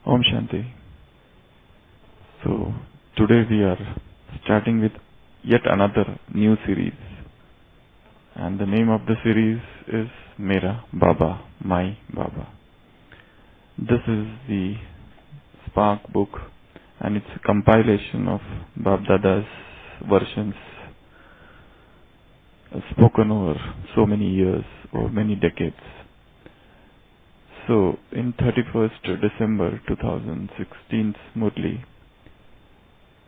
Om Shanti. So today we are starting with yet another new series, and the name of the series is Mera, Baba, my Baba. This is the Spark book, and it's a compilation of Bab Dada's versions spoken over so many years or many decades. So in 31st December 2016 Murli,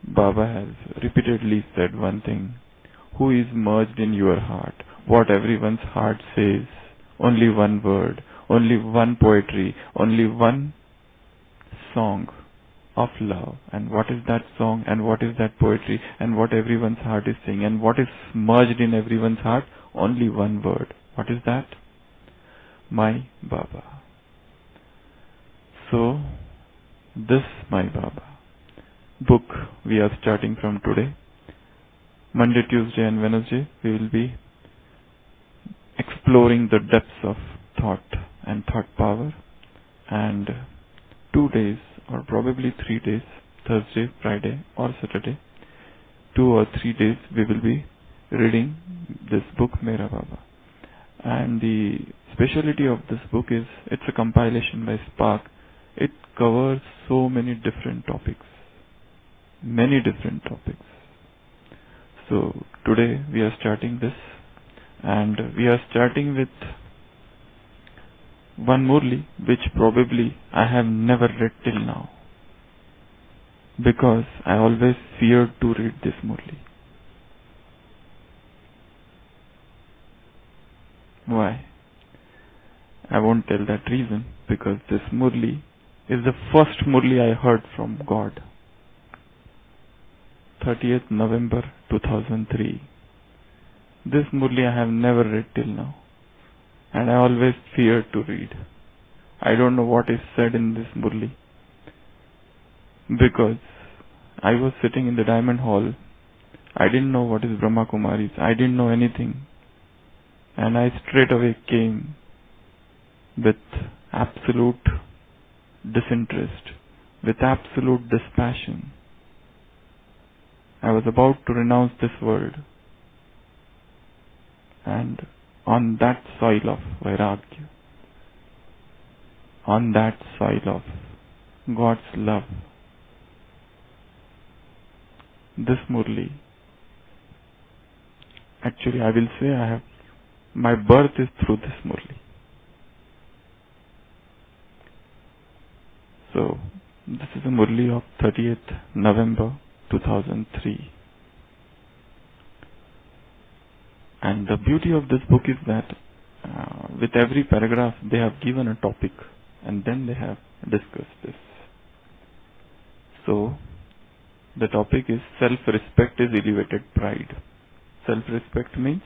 Baba has repeatedly said one thing: who is merged in your heart? What everyone's heart says, only one word, only one poetry, only one song of love. And what is that song, and what is that poetry, and what everyone's heart is saying, and what is merged in everyone's heart? Only one word. What is that? My Baba. So, this My Baba book we are starting from today. Monday, Tuesday and Wednesday we will be exploring the depths of thought and thought power, and 2 days or probably 3 days, Thursday, Friday or Saturday, 2 or 3 days we will be reading this book Mera Baba. And the speciality of this book is it's a compilation by Spark. It covers so many different topics. Many different topics. So today we are starting this, and we are starting with one Murli which probably I have never read till now, because I always feared to read this Murli. Why? I won't tell that reason, because this Murli is the first Murli I heard from God. 30th November 2003. This Murli I have never read till now, and I always feared to read. I don't know what is said in this Murli, because I was sitting in the Diamond Hall. I didn't know what is brahmakumaris. I didn't know anything, and I straight away came with absolute disinterest, with absolute dispassion. I was about to renounce this world, and on that soil of Vairagya, on that soil of God's love, this Murli, actually I will say my birth is through this Murli. So, this is a Murli of 30th November 2003. And the beauty of this book is that with every paragraph they have given a topic, and then they have discussed this. So, the topic is self-respect is elevated pride. Self-respect means,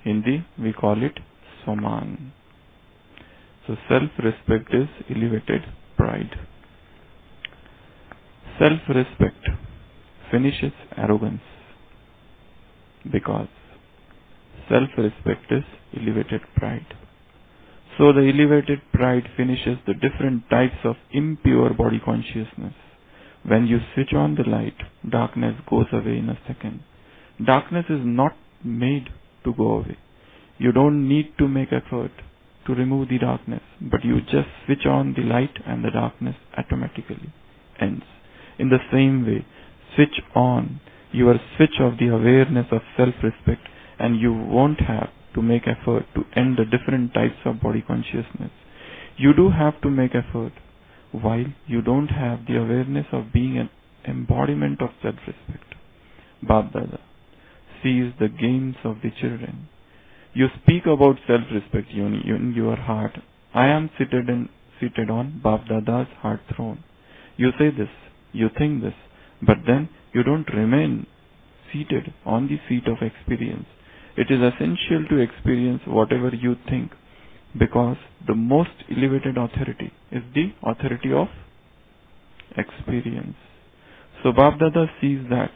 Hindi we call it Saman. So, self-respect is elevated pride. Self-respect finishes arrogance, because self-respect is elevated pride. So the elevated pride finishes the different types of impure body consciousness. When you switch on the light, darkness goes away in a second. Darkness is not made to go away. You don't need to make effort to remove the darkness, but you just switch on the light and the darkness automatically ends. In the same way, switch on your switch of the awareness of self-respect, and you won't have to make effort to end the different types of body consciousness. You do have to make effort while you don't have the awareness of being an embodiment of self-respect. Bab Dada sees the games of the children. You speak about self-respect in your heart. I am seated on Bab Dada's heart throne. You say this, you think this, but then you don't remain seated on the seat of experience. It is essential to experience whatever you think, because the most elevated authority is the authority of experience. So Bab Dada sees that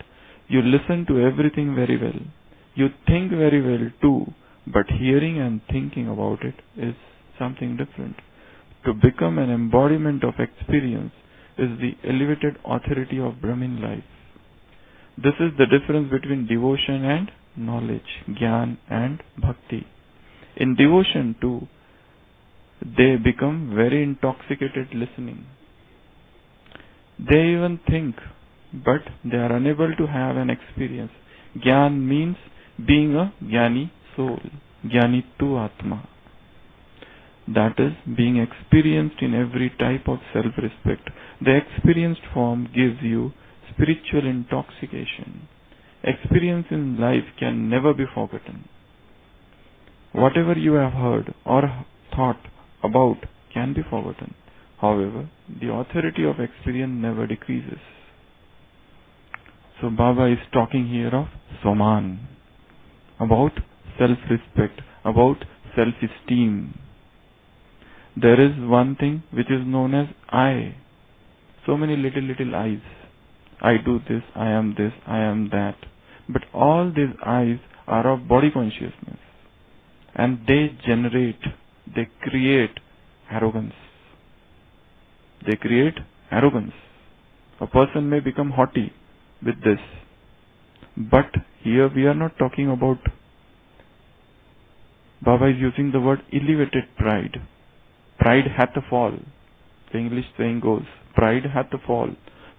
you listen to everything very well. You think very well too, but hearing and thinking about it is something different. To become an embodiment of experience, is the elevated authority of Brahmin life. This is the difference between devotion and knowledge, jnana and bhakti. In devotion too, they become very intoxicated listening. They even think, but they are unable to have an experience. Jnana means being a jnani soul, jnani tu atma. That is, being experienced in every type of self-respect. The experienced form gives you spiritual intoxication. Experience in life can never be forgotten. Whatever you have heard or thought about can be forgotten. However, the authority of experience never decreases. So Baba is talking here of Soman, about self-respect, about self-esteem. There is one thing which is known as I. So many little I's. I do this, I am that. But all these I's are of body consciousness. And they create arrogance. They create arrogance. A person may become haughty with this. But here we are not talking about. Baba is using the word elevated pride. Pride hath a fall. The English saying goes, pride hath a fall.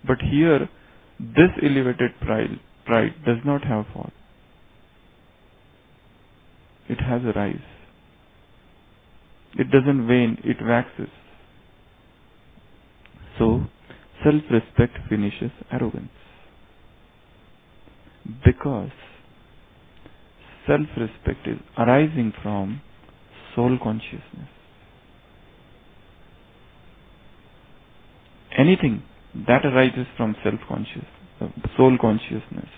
But here, this elevated pride does not have fall. It has a rise. It doesn't wane, it waxes. So, self-respect finishes arrogance. Because self-respect is arising from soul consciousness. Anything that arises from soul consciousness,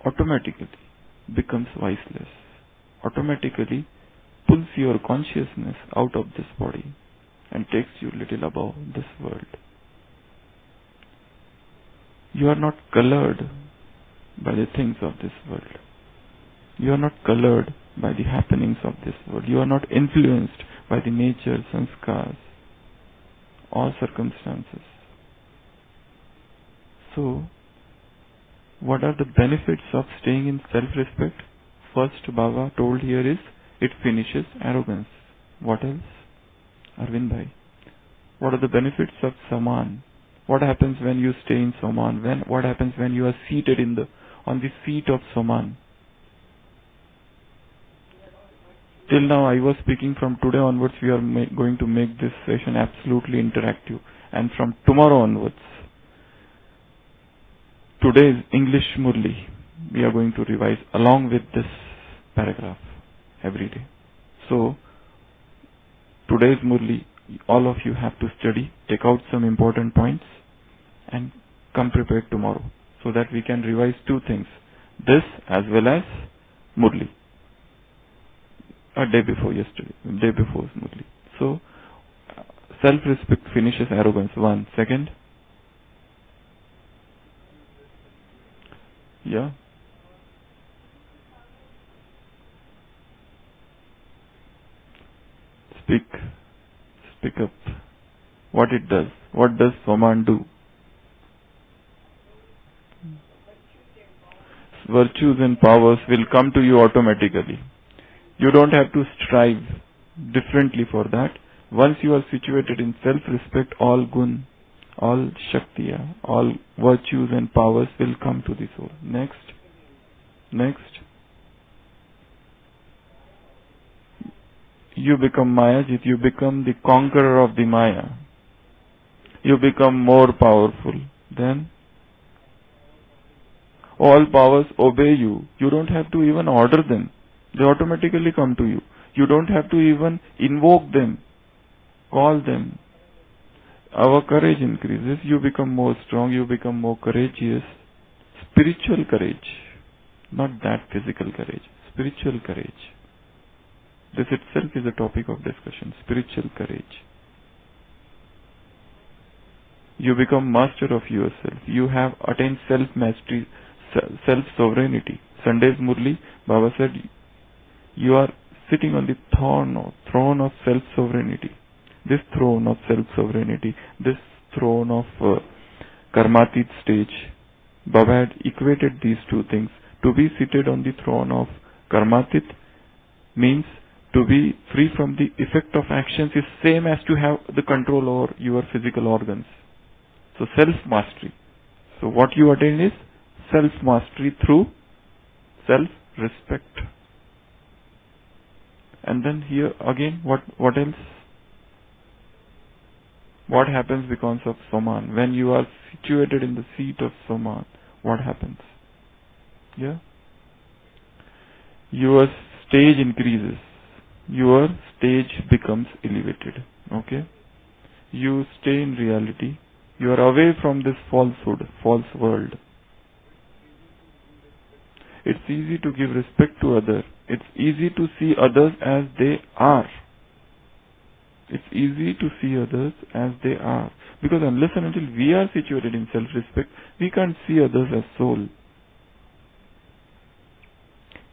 automatically becomes voiceless, automatically pulls your consciousness out of this body and takes you little above this world. You are not colored by the things of this world. You are not colored by the happenings of this world. You are not influenced by the nature, sanskars, or circumstances. So, what are the benefits of staying in self-respect? First, Baba told here is, it finishes arrogance. What else? Arvind Bhai. What are the benefits of Saman? What happens when you stay in Saman? What happens when you are seated on the seat of Saman? Till now I was speaking. From today onwards we are going to make this session absolutely interactive. And from tomorrow onwards, today's English Murli, we are going to revise along with this paragraph every day. So, today's Murli, all of you have to study, take out some important points and come prepared tomorrow so that we can revise two things. This as well as Murli. A day before Murli. So, self-respect finishes arrogance. One. Second. Yeah. Speak up. What it does. What does Saman do? Virtues and powers will come to you automatically. You don't have to strive differently for that. Once you are situated in self-respect, all gun, all shaktiya, all virtues and powers will come to the soul. Next. You become Mayajit, you become the conqueror of the Maya. You become more powerful. Then, all powers obey you. You don't have to even order them. They automatically come to you. You don't have to even invoke them, call them. Our courage increases. You become more strong. You become more courageous. Spiritual courage. Not that physical courage. Spiritual courage. This itself is a topic of discussion. Spiritual courage. You become master of yourself. You have attained self-mastery, self-sovereignty. Sunday's Murli, Baba said, you are sitting on the throne of self-sovereignty. this throne of self-sovereignty, this throne of karmatit stage. Baba had equated these two things. To be seated on the throne of karmatit means to be free from the effect of actions is same as to have the control over your physical organs. So self-mastery. So what you attain is self-mastery through self-respect. And then here again, what else? What happens because of Soman? When you are situated in the seat of Soman, what happens? Yeah? Your stage increases. Your stage becomes elevated. Okay? You stay in reality. You are away from this falsehood, false world. It's easy to give respect to others. It's easy to see others as they are. It's easy to see others as they are. Because unless and until we are situated in self-respect, we can't see others as soul.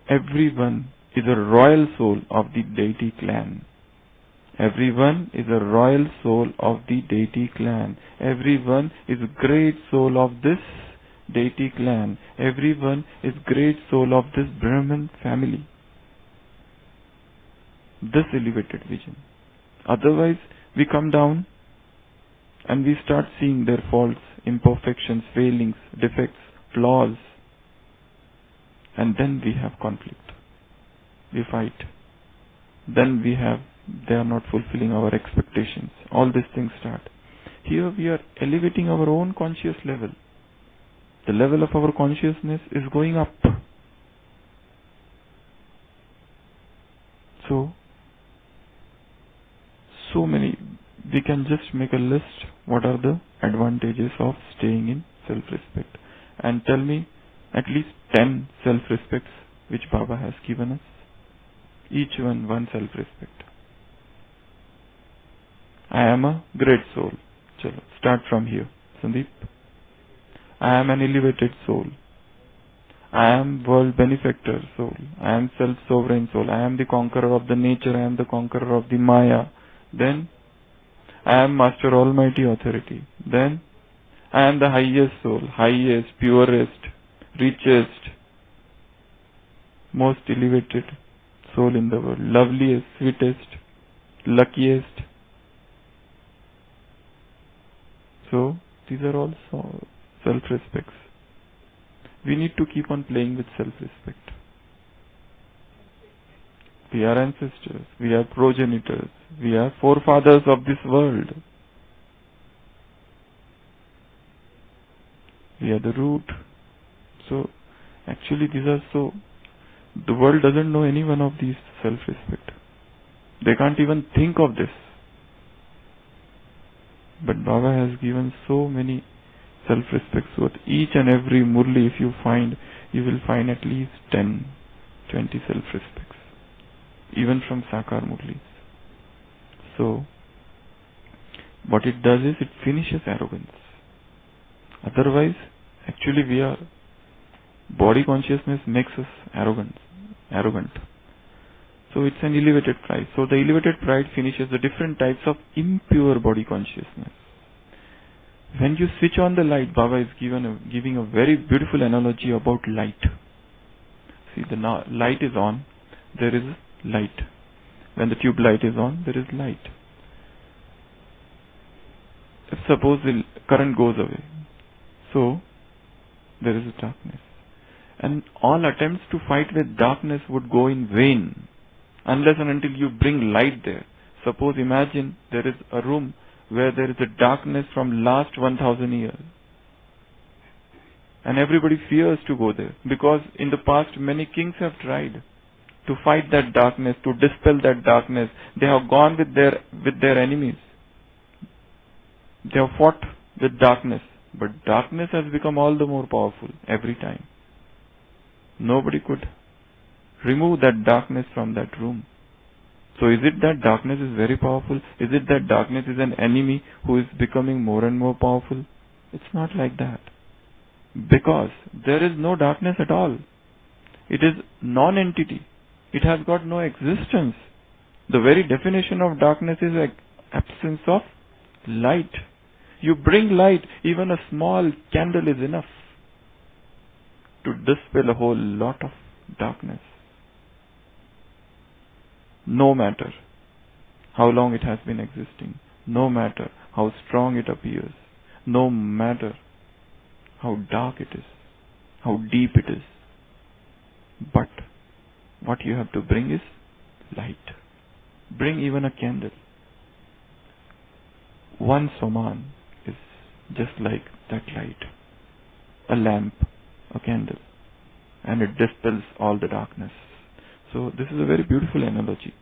Everyone is a royal soul of the deity clan. Everyone is a royal soul of the deity clan. Everyone is a great soul of this deity clan. Everyone is great soul of this Brahman family. This elevated vision. Otherwise, we come down and we start seeing their faults, imperfections, failings, defects, flaws. And then we have conflict. We fight. Then they are not fulfilling our expectations. All these things start. Here we are elevating our own conscious level. The level of our consciousness is going up. So many, we can just make a list. What are the advantages of staying in self-respect? And tell me at least 10 self-respects which Baba has given us. Each one self-respect. I am a great soul. Chalo, start from here. Sandeep. I am an elevated soul. I am world benefactor soul. I am self-sovereign soul. I am the conqueror of the nature. I am the conqueror of the Maya. Then I am Master Almighty Authority. Then I am the highest soul, highest, purest, richest, most elevated soul in the world, loveliest, sweetest, luckiest. So these are all self-respects. We need to keep on playing with self-respect. We are ancestors, we are progenitors, we are forefathers of this world. We are the root. So, actually the world doesn't know any one of these self-respect. They can't even think of this. But Baba has given so many self-respects. So at each and every murli, if you will find at least 10, 20 self-respects. Even from Sakar Murlis. So, what it does is it finishes arrogance. Otherwise, actually body consciousness makes us arrogant. So it's an elevated pride. So the elevated pride finishes the different types of impure body consciousness. When you switch on the light, Baba is giving a very beautiful analogy about light. See, the light is on, there is light. When the tube light is on, there is light. If suppose the current goes away, so there is a darkness. And all attempts to fight with darkness would go in vain unless and until you bring light there. Suppose imagine there is a room where there is a darkness from last 1000 years. And everybody fears to go there because in the past many kings have tried to fight that darkness, to dispel that darkness. They have gone with their enemies. They have fought with darkness. But darkness has become all the more powerful every time. Nobody could remove that darkness from that room. So is it that darkness is very powerful? Is it that darkness is an enemy who is becoming more and more powerful? It's not like that. Because there is no darkness at all. It is non-entity. It has got no existence. The very definition of darkness is absence of light. You bring light, even a small candle is enough to dispel a whole lot of darkness. No matter how long it has been existing, no matter how strong it appears, no matter how dark it is, how deep it is. But what you have to bring is light. Bring even a candle. One soman is just like that light. A lamp, a candle, and it dispels all the darkness. So this is a very beautiful analogy.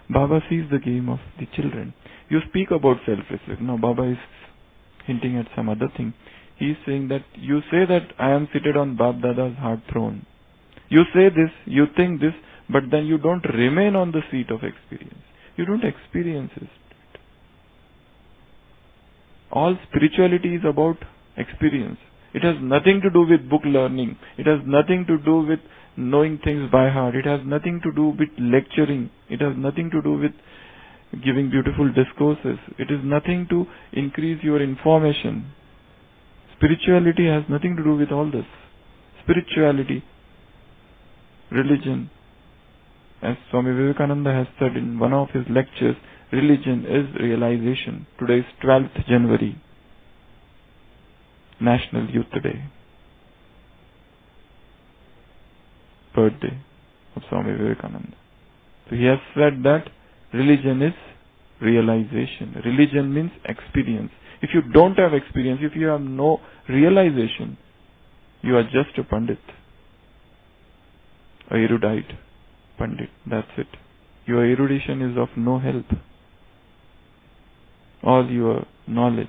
Baba sees the game of the children. You speak about self-respect. Now Baba is hinting at some other thing. He is saying that you say that I am seated on Bab Dada's heart throne. You say this, you think this, but then you don't remain on the seat of experience. You don't experience it. All spirituality is about experience. It has nothing to do with book learning. It has nothing to do with knowing things by heart. It has nothing to do with lecturing. It has nothing to do with giving beautiful discourses. It is nothing to increase your information. Spirituality has nothing to do with all this. Spirituality, religion, as Swami Vivekananda has said in one of his lectures, religion is realization. Today is 12th January, National Youth Day, birthday of Swami Vivekananda. So he has said that religion is realization. Religion means experience. If you don't have experience, if you have no realization, you are just a pandit, a erudite pandit. That's it. Your erudition is of no help. All your knowledge,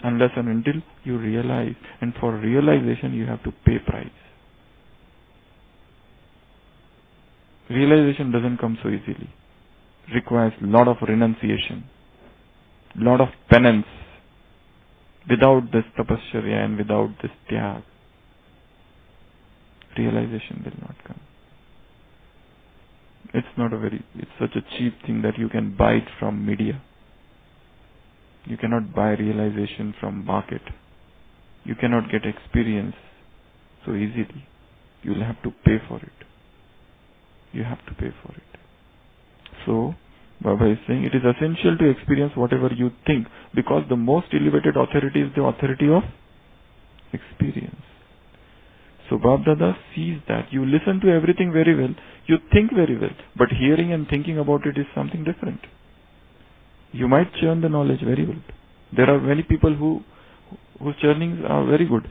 unless and until you realize. And for realization, you have to pay price. Realization doesn't come so easily. It requires lot of renunciation, lot of penance. Without this tapasya and without this tyag, realization will not come. It's such a cheap thing that you can buy it from media. You cannot buy realization from market. You cannot get experience so easily. You will have to pay for it. You have to pay for it. So, Baba is saying it is essential to experience whatever you think, because the most elevated authority is the authority of experience. So Bab Dada sees that you listen to everything very well, you think very well, but hearing and thinking about it is something different. You might churn the knowledge very well. There are many people whose churnings are very good,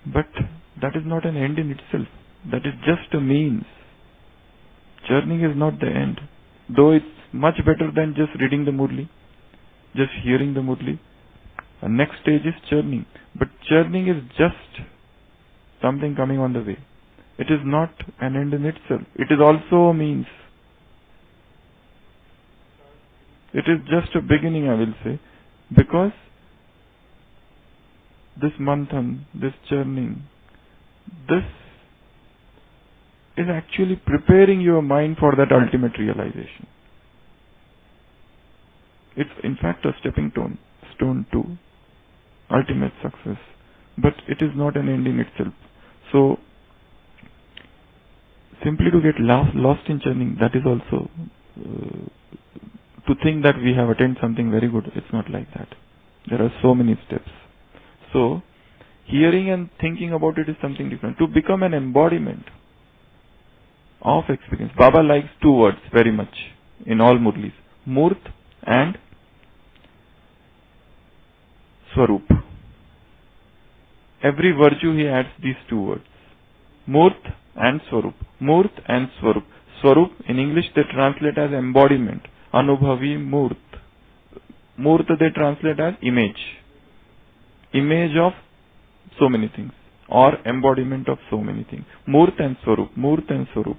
but that is not an end in itself. That is just a means. Churning is not the end. Though it's much better than just reading the Murli, just hearing the Murli. The next stage is churning. But churning is just something coming on the way. It is not an end in itself. It is also a means. It is just a beginning, I will say. Because this manthan, this churning, this is actually preparing your mind for that ultimate realization. It's in fact a stepping stone to ultimate success. But it is not an end in itself. So, simply to get lost in churning, that is also to think that we have attained something very good. It's not like that. There are so many steps. So, hearing and thinking about it is something different. To become an embodiment of experience. Baba likes two words very much in all Murlis. Murt and Swarup. Every virtue he adds these two words. Murt and Swarup. Murt and Swarup. Swarup in English they translate as embodiment. Anubhavi Murt. Murt they translate as image. Image of so many things. Or embodiment of so many things. Murt and Swarup. Murt and Swarup.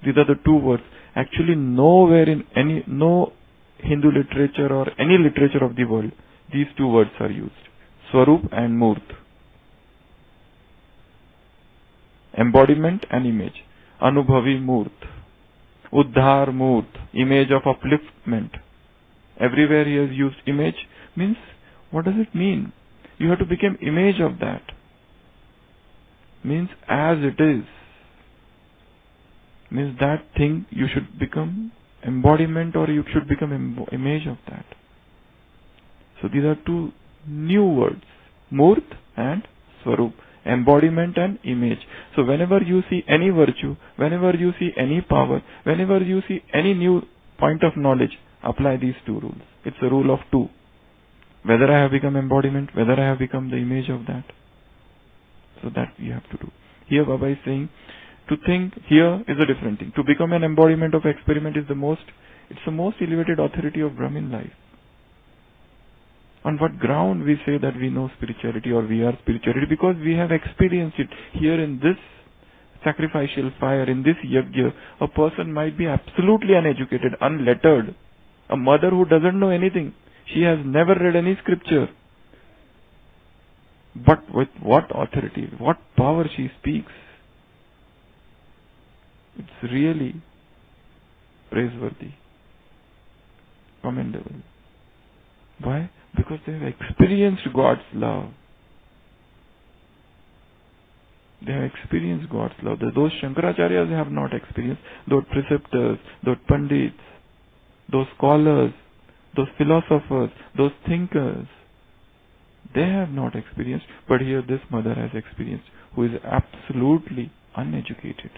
These are the two words. Actually nowhere in no Hindu literature or any literature of the world, these two words are used. Swarup and Murt. Embodiment and image. Anubhavi Murt. Uddhar Murt. Image of upliftment. Everywhere he has used image. Means, what does it mean? You have to become image of that. Means as it is. Means that thing you should become embodiment, or you should become image of that. So these are two new words. Murt and Swarup. Embodiment and image. So whenever you see any virtue, whenever you see any power, whenever you see any new point of knowledge, apply these two rules. It's a rule of two. Whether I have become embodiment, whether I have become the image of that. So that you have to do. Here Baba is saying, to think here is a different thing. To become an embodiment of experiment is the most elevated authority of Brahmin life. On what ground we say that we know spirituality or we are spirituality? Because we have experienced it. Here in this sacrificial fire, in this yajna, a person might be absolutely uneducated, unlettered. A mother who doesn't know anything. She has never read any scripture. But with what authority, what power she speaks. It's really praiseworthy, commendable. Why? Because they have experienced God's love. They have experienced God's love. Those Shankaracharyas have not experienced. Those preceptors, those pandits, those scholars, those philosophers, those thinkers, they have not experienced. But here this mother has experienced, who is absolutely uneducated.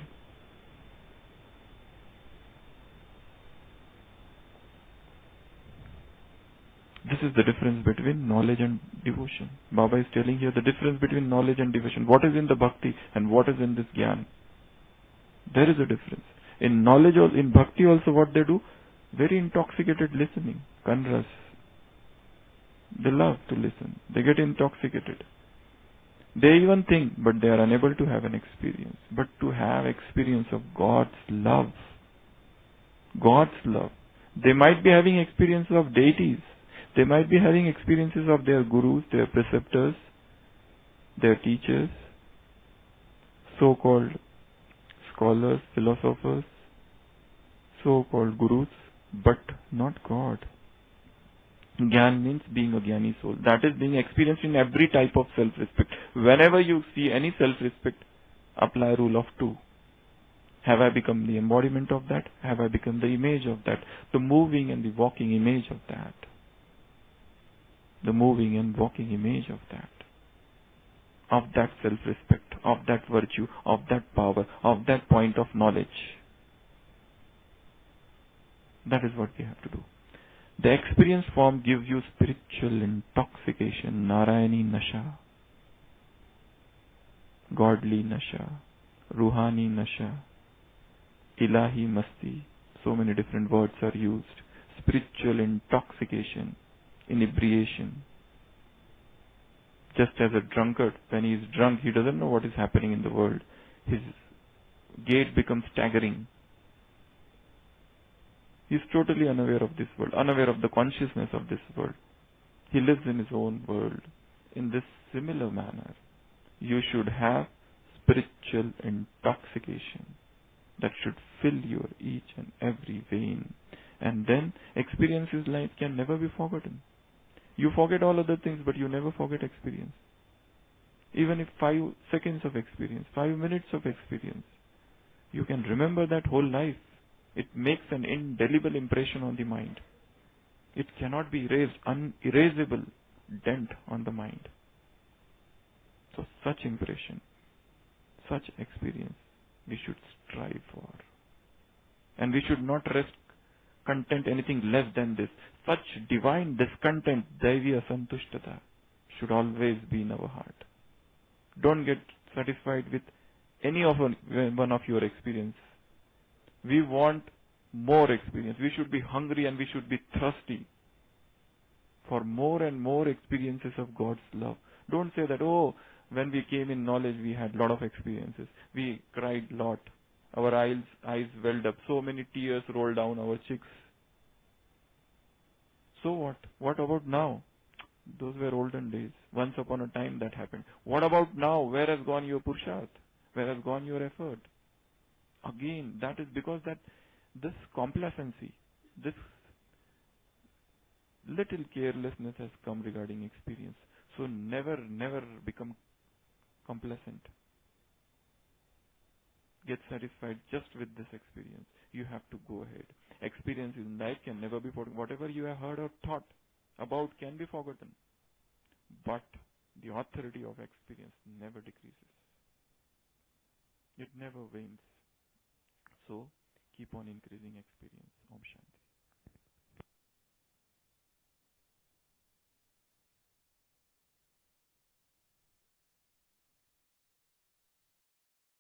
This is the difference between knowledge and devotion. Baba is telling here the difference between knowledge and devotion. What is in the bhakti and what is in this jnana. There is a difference. In knowledge or in bhakti also what they do? Very intoxicated listening. Kanras. They love to listen. They get intoxicated. They even think, but they are unable to have an experience. But to have experience of God's love. God's love. They might be having experiences of deities. They might be having experiences of their gurus, their preceptors, their teachers, so-called scholars, philosophers, so-called gurus, but not God. Gyan means being a Jnani soul. That is being experienced in every type of self-respect. Whenever you see any self-respect, apply rule of two. Have I become the embodiment of that? Have I become the image of that? The moving and the walking image of that. The moving and walking image of that. Of that self-respect, of that virtue, of that power, of that point of knowledge. That is what we have to do. The experience form gives you spiritual intoxication, Narayani Nasha, godly Nasha, Ruhani Nasha, Ilahi Masti. So many different words are used. Spiritual intoxication, inebriation. Just as a drunkard, when he is drunk, he doesn't know what is happening in the world. His gait becomes staggering. He is totally unaware of this world, unaware of the consciousness of this world. He lives in his own world. In this similar manner, you should have spiritual intoxication that should fill your each and every vein. And then experiences like can never be forgotten. You forget all other things, but you never forget experience. Even if 5 seconds of experience, 5 minutes of experience, you can remember that whole life. It makes an indelible impression on the mind. It cannot be erased, unerasable dent on the mind. So such impression, such experience, we should strive for. And we should not rest content anything less than this. Such divine discontent, Daiviya Santushtata, should always be in our heart. Don't get satisfied with any of one of your experience. We want more experience. We should be hungry and we should be thirsty for more and more experiences of God's love. Don't say that, oh, when we came in knowledge, we had lot of experiences. We cried lot. Our eyes welled up. So many tears rolled down our cheeks. So what? What about now? Those were olden days. Once upon a time that happened. What about now? Where has gone your purshat? Where has gone your effort? Again, that is because that this complacency, this Little carelessness has come regarding experience. So never become complacent. Get satisfied just with this experience. You have to go ahead. Experience in life can never be forgotten. Whatever you have heard or thought about can be forgotten. But the authority of experience never decreases. It never wanes. So keep on increasing experience. Om Shanti.